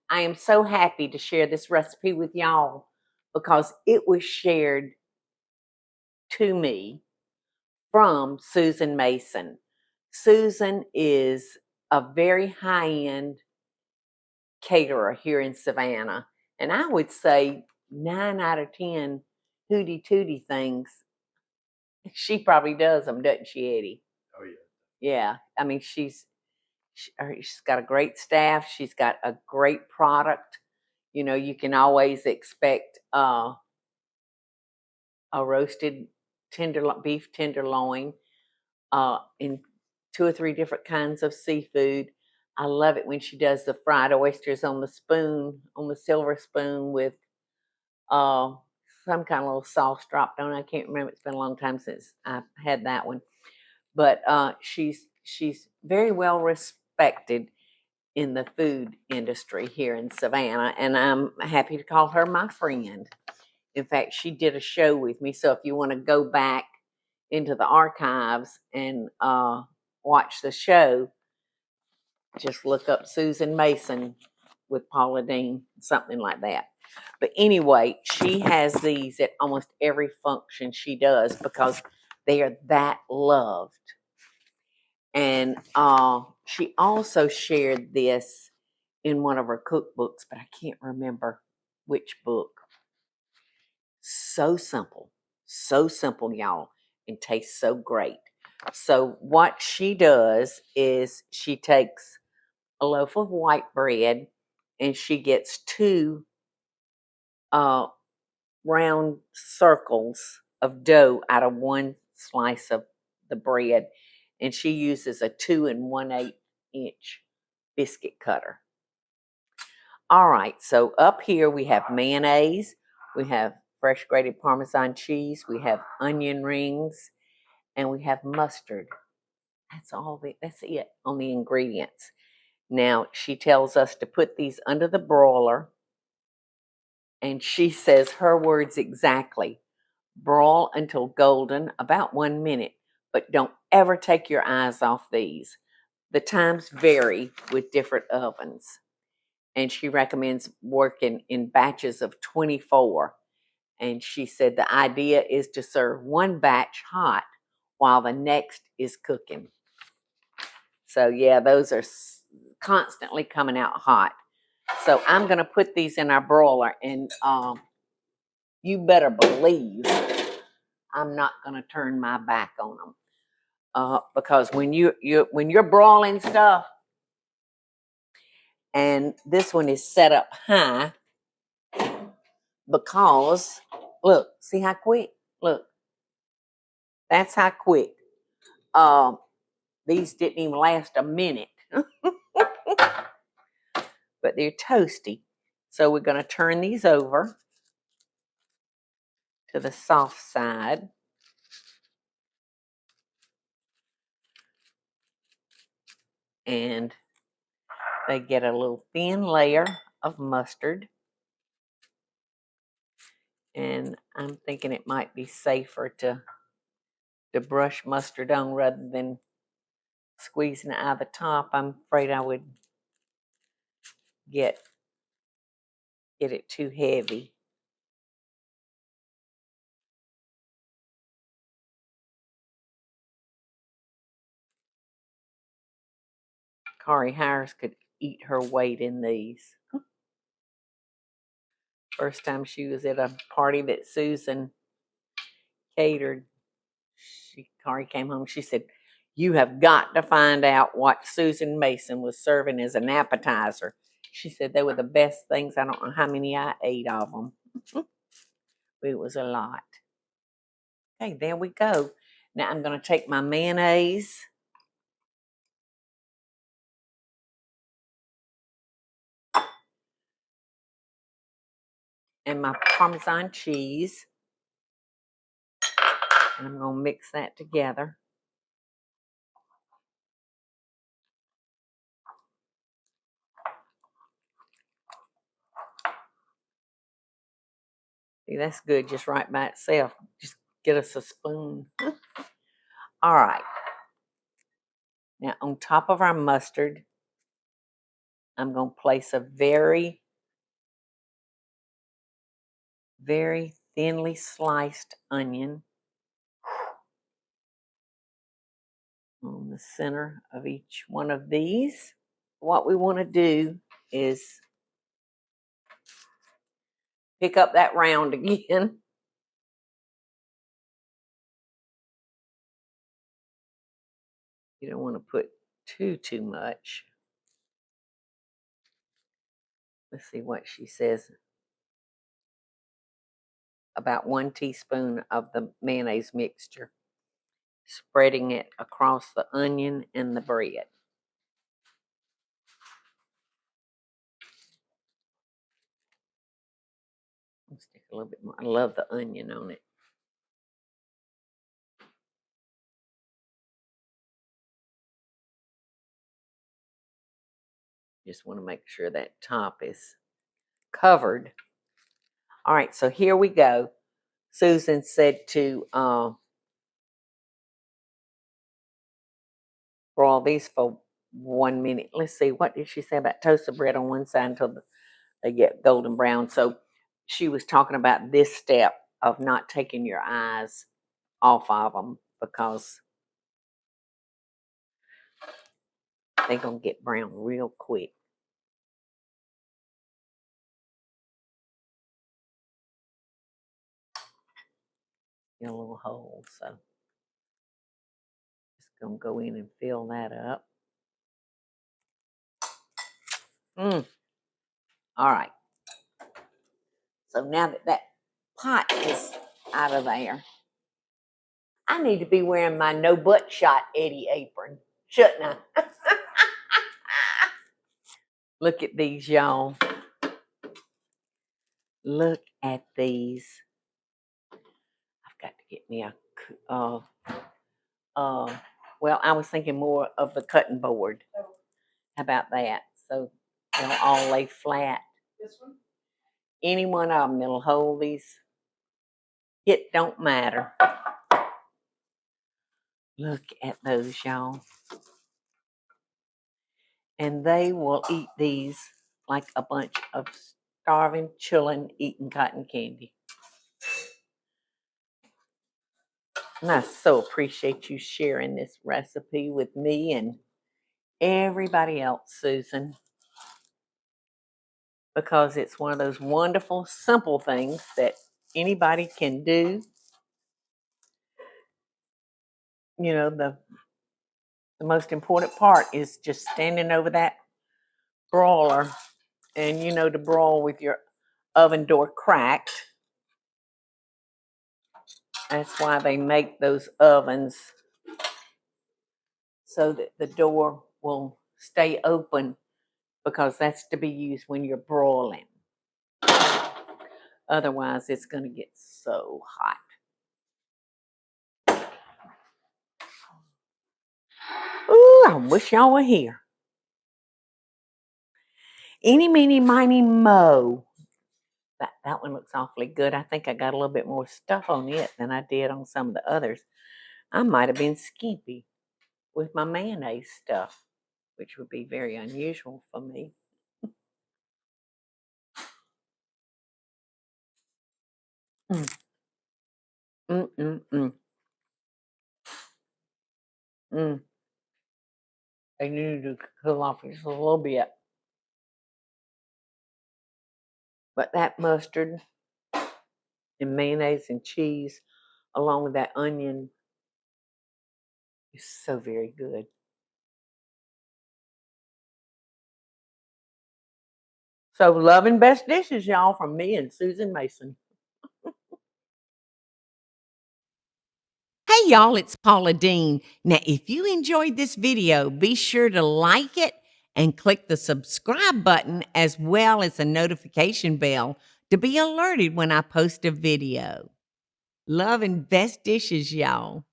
I am so happy to share this recipe with y'all because it was shared to me from Susan Mason. Susan is a very high-end caterer here in Savannah, and I would say 9 out of 10 hootie tootie things she probably does them, doesn't she, Eddie? Oh yeah. Yeah, I mean she's got a great staff. She's got a great product. You know, you can always expect a roasted beef tenderloin in 2 or 3 different kinds of seafood. I love it when she does the fried oysters on the spoon, on the silver spoon with uh, some kind of little sauce dropped on it. I can't remember. It's been a long time since I had that one. But she's very well respected in the food industry here in Savannah, and I'm happy to call her my friend. In fact, she did a show with me, so if you want to go back into the archives and watch the show, just look up Susan Mason with Paula Deen, something like that. But anyway, she has these at almost every function she does because they are that loved. And she also shared this in one of her cookbooks, but I can't remember which book. So simple, y'all, and tastes so great. So what she does is she takes a loaf of white bread and she gets 2 round circles of dough out of one slice of the bread, and she uses a 2 1/8 inch biscuit cutter. All right, so up here we have mayonnaise, we have fresh grated Parmesan cheese, we have onion rings, and we have mustard. That's it on the ingredients. Now, she tells us to put these under the broiler, and she says her words exactly: broil until golden, about 1 minute, but don't ever take your eyes off these. The times vary with different ovens, and she recommends working in batches of 24. And she said the idea is to serve one batch hot while the next is cooking. So yeah, those are constantly coming out hot. So I'm going to put these in our broiler, and you better believe I'm not going to turn my back on them, because when you're broiling stuff, and this one is set up high because look, see how quick? Look, that's how quick. These didn't even last a minute, but they're toasty. So we're going to turn these over to the soft side. And they get a little thin layer of mustard. And I'm thinking it might be safer to brush mustard on rather than squeezing it out of the top. I'm afraid I would get it too heavy. Kari Harris could eat her weight in these. First time she was at a party that Susan catered, Kari came home. She said, "You have got to find out what Susan Mason was serving as an appetizer." She said they were the best things. I don't know how many I ate of them. But it was a lot. Okay, there we go. Now I'm going to take my mayonnaise. And my Parmesan cheese. And I'm going to mix that together. See, that's good just right by itself. Just get us a spoon. All right. Now, on top of our mustard, I'm going to place a very, very thinly sliced onion on the center of each one of these. What we want to do is pick up that round again. You don't want to put too much. Let's see what she says. About 1 teaspoon of the mayonnaise mixture, spreading it across the onion and the bread. I'll stick a little bit more. I love the onion on it. Just want to make sure that top is covered. All right, so here we go. Susan said to broil these for 1 minute. Let's see, what did she say about toast the bread on one side until they get golden brown? So she was talking about this step of not taking your eyes off of them because they're going to get brown real quick. In a little hole, so just going to go in and fill that up. All right. So now that that pot is out of there, I need to be wearing my no butt shot Eddie apron, shouldn't I? Look at these, y'all. Look at these. I've got to get me a, well, I was thinking more of the cutting board. How about that? So they'll all lay flat. This one? Any one of them that'll hold these. It don't matter. Look at those, y'all. And they will eat these like a bunch of starving children eating cotton candy. And I so appreciate you sharing this recipe with me and everybody else, Susan, because it's one of those wonderful, simple things that anybody can do. You know, the most important part is just standing over that broiler and, you know, to broil with your oven door cracked. That's why they make those ovens, so that the door will stay open, because that's to be used when you're broiling. Otherwise, it's going to get so hot. Ooh, I wish y'all were here. Eeny, meeny, miny, mo. That one looks awfully good. I think I got a little bit more stuff on it than I did on some of the others. I might have been skimpy with my mayonnaise stuff, which would be very unusual for me. They need to cool off just a little bit. But that mustard and mayonnaise and cheese, along with that onion, is so very good. So, love and best dishes, y'all, from me and Susan Mason. Hey, y'all, it's Paula Deen. Now, if you enjoyed this video, be sure to like it and click the subscribe button, as well as the notification bell, to be alerted when I post a video. Love and best dishes, y'all.